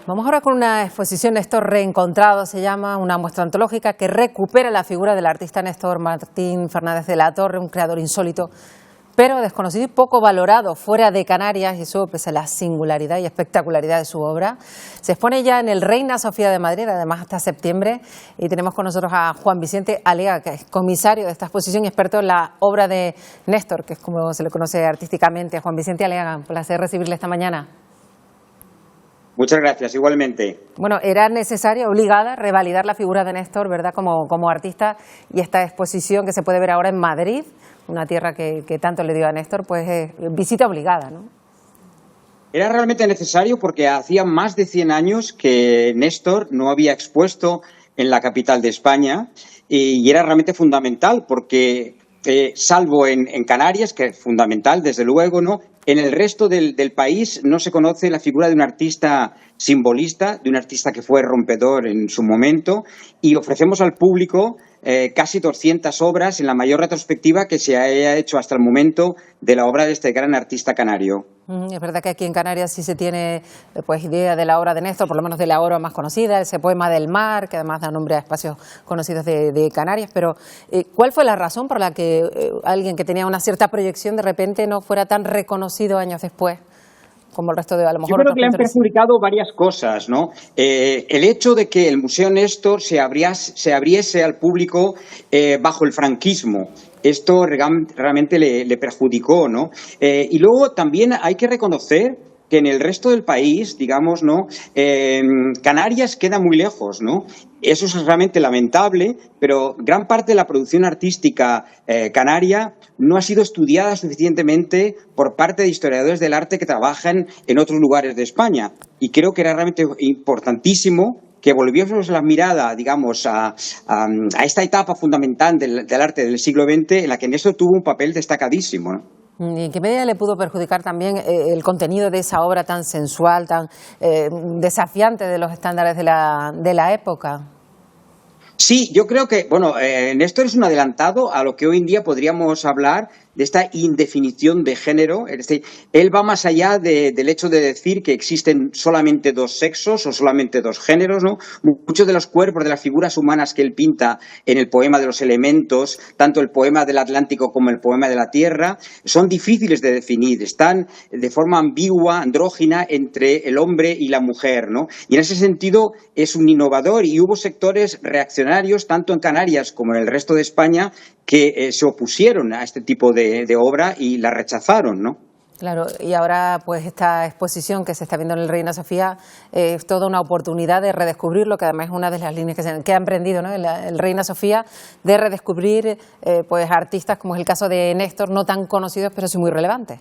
Vamos ahora con una exposición Néstor Reencontrado, se llama, una muestra antológica que recupera la figura del artista Néstor Martín Fernández de la Torre, un creador insólito, pero desconocido y poco valorado fuera de Canarias, y eso pese a la singularidad y espectacularidad de su obra. Se expone ya en el Reina Sofía de Madrid, además hasta septiembre, y tenemos con nosotros a Juan Vicente Alega, que es comisario de esta exposición y experto en la obra de Néstor, que es como se le conoce artísticamente. Juan Vicente Alega, un placer recibirle esta mañana. Muchas gracias, igualmente. Bueno, era necesaria, obligada, revalidar la figura de Néstor, ¿verdad?, como artista, y esta exposición que se puede ver ahora en Madrid, una tierra que tanto le dio a Néstor, pues visita obligada, ¿no? Era realmente necesario porque hacía más de 100 años que Néstor no había expuesto en la capital de España y era realmente fundamental porque, salvo en Canarias, que es fundamental, desde luego, ¿no?, en el resto del país no se conoce la figura de un artista simbolista, de un artista que fue rompedor en su momento, y ofrecemos al público casi 200 obras en la mayor retrospectiva que se haya hecho hasta el momento de la obra de este gran artista canario. Es verdad que aquí en Canarias sí se tiene pues idea de la obra de Néstor, por lo menos de la obra más conocida, ese poema del mar, que además da nombre a espacios conocidos de Canarias, pero ¿cuál fue la razón por la que alguien que tenía una cierta proyección de repente no fuera tan reconocido años después? Como el resto de, a lo mejor. Yo creo que le han perjudicado varias cosas, ¿no? El hecho de que el Museo Néstor se abriese al público bajo el franquismo. Esto realmente le perjudicó, ¿no? Y luego también hay que reconocer que en el resto del país, digamos, ¿no?, Canarias queda muy lejos, ¿no? Eso es realmente lamentable, pero gran parte de la producción artística canaria no ha sido estudiada suficientemente por parte de historiadores del arte que trabajan en otros lugares de España. Y creo que era realmente importantísimo que volviésemos la mirada, digamos, a esta etapa fundamental del arte del siglo XX en la que Néstor tuvo un papel destacadísimo, ¿no? ¿Y en qué medida le pudo perjudicar también el contenido de esa obra tan sensual, tan desafiante de los estándares de la época? Sí, yo creo que, bueno, Néstor es un adelantado a lo que hoy en día podríamos hablar de esta indefinición de género. Es decir, él va más allá del hecho de decir que existen solamente dos sexos o solamente dos géneros, ¿no? Muchos de los cuerpos, de las figuras humanas que él pinta en el poema de los elementos, tanto el poema del Atlántico como el poema de la Tierra, son difíciles de definir, están de forma ambigua, andrógina, entre el hombre y la mujer, ¿no? Y en ese sentido es un innovador, y hubo sectores reaccionarios, tanto en Canarias como en el resto de España, que se opusieron a este tipo de obra y la rechazaron, ¿no? Claro, y ahora pues esta exposición que se está viendo en el Reina Sofía es toda una oportunidad de redescubrirlo, que además es una de las líneas que ha emprendido, ¿no?, el Reina Sofía, de redescubrir pues artistas como es el caso de Néstor, no tan conocidos pero sí muy relevantes.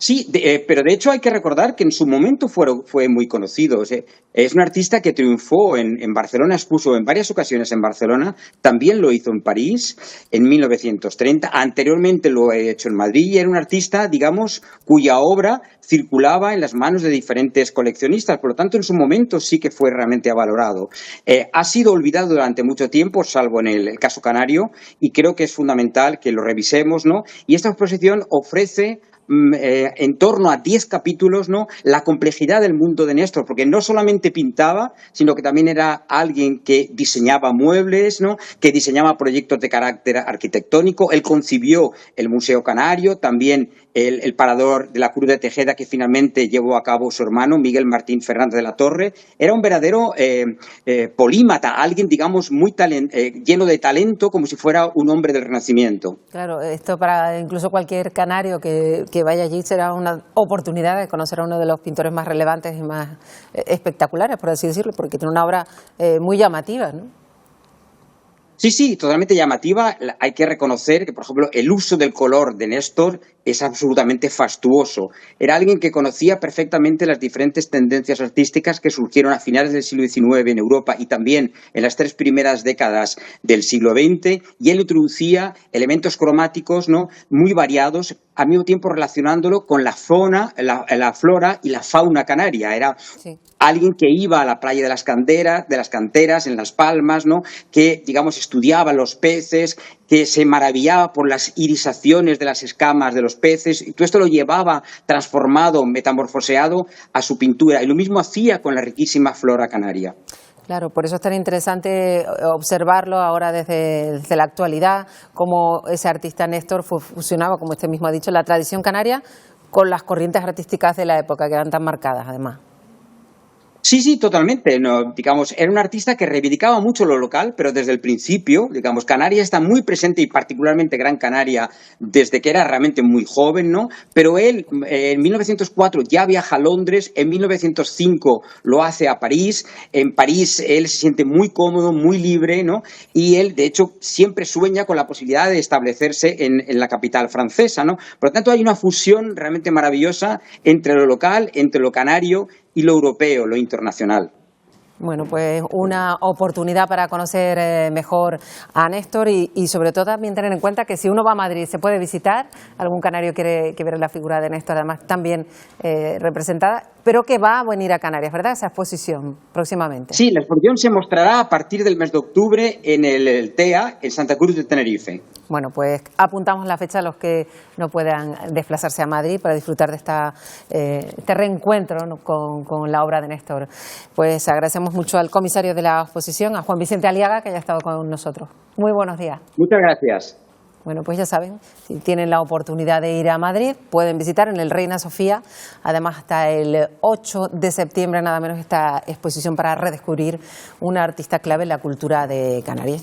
Sí, pero de hecho hay que recordar que en su momento fue muy conocido. O sea, es un artista que triunfó en Barcelona, expuso en varias ocasiones en Barcelona, también lo hizo en París en 1930, anteriormente lo ha hecho en Madrid, y era un artista, digamos, cuya obra circulaba en las manos de diferentes coleccionistas, por lo tanto en su momento sí que fue realmente valorado. Ha sido olvidado durante mucho tiempo, salvo en el caso canario, y creo que es fundamental que lo revisemos, ¿no? Y esta exposición ofrece en torno a 10 capítulos, ¿no?, la complejidad del mundo de Néstor, porque no solamente pintaba, sino que también era alguien que diseñaba muebles, ¿no?, que diseñaba proyectos de carácter arquitectónico. Él concibió el Museo Canario, también el Parador de la Cruz de Tejeda, que finalmente llevó a cabo su hermano Miguel Martín Fernández de la Torre. Era un verdadero polímata, alguien, digamos, muy lleno de talento, como si fuera un hombre del Renacimiento. Claro, esto para incluso cualquier canario que vaya allí será una oportunidad de conocer a uno de los pintores más relevantes y más espectaculares, por así decirlo, porque tiene una obra muy llamativa, ¿no? Sí, totalmente llamativa. Hay que reconocer que, por ejemplo, el uso del color de Néstor es absolutamente fastuoso. Era alguien que conocía perfectamente las diferentes tendencias artísticas que surgieron a finales del siglo XIX en Europa y también en las 3 primeras décadas del siglo XX, y él introducía elementos cromáticos, ¿no?, muy variados, al mismo tiempo relacionándolo con la flora y la fauna canaria. Era alguien que iba a la playa de las canteras, en Las Palmas, ¿no?, que, digamos, estudiaba los peces, que se maravillaba por las irisaciones de las escamas de los los peces, y todo esto lo llevaba transformado, metamorfoseado a su pintura, y lo mismo hacía con la riquísima flora canaria. Claro, por eso es tan interesante observarlo ahora desde la actualidad, cómo ese artista Néstor fusionaba, como usted mismo ha dicho, la tradición canaria con las corrientes artísticas de la época, que eran tan marcadas además. Sí, totalmente. No, digamos, era un artista que reivindicaba mucho lo local, pero desde el principio, digamos, Canarias está muy presente y particularmente Gran Canaria desde que era realmente muy joven, ¿no? Pero él en 1904 ya viaja a Londres, en 1905 lo hace a París, en París él se siente muy cómodo, muy libre, ¿no? Y él, de hecho, siempre sueña con la posibilidad de establecerse en la capital francesa, ¿no? Por lo tanto, hay una fusión realmente maravillosa entre lo local, entre lo canario y lo europeo, lo internacional. Bueno, pues una oportunidad para conocer mejor a Néstor y sobre todo también tener en cuenta que si uno va a Madrid se puede visitar, algún canario quiere ver la figura de Néstor además también representada, pero que va a venir a Canarias, ¿verdad? Esa exposición próximamente. Sí, la exposición se mostrará a partir del mes de octubre en el TEA, en Santa Cruz de Tenerife. Bueno, pues apuntamos la fecha a los que no puedan desplazarse a Madrid para disfrutar de este reencuentro, ¿no?, con la obra de Néstor. Pues agradecemos mucho al comisario de la exposición, a Juan Vicente Aliaga, que haya estado con nosotros. Muy buenos días. Muchas gracias. Bueno, pues ya saben, si tienen la oportunidad de ir a Madrid, pueden visitar en el Reina Sofía, además hasta el 8 de septiembre nada menos esta exposición para redescubrir una artista clave en la cultura de Canarias.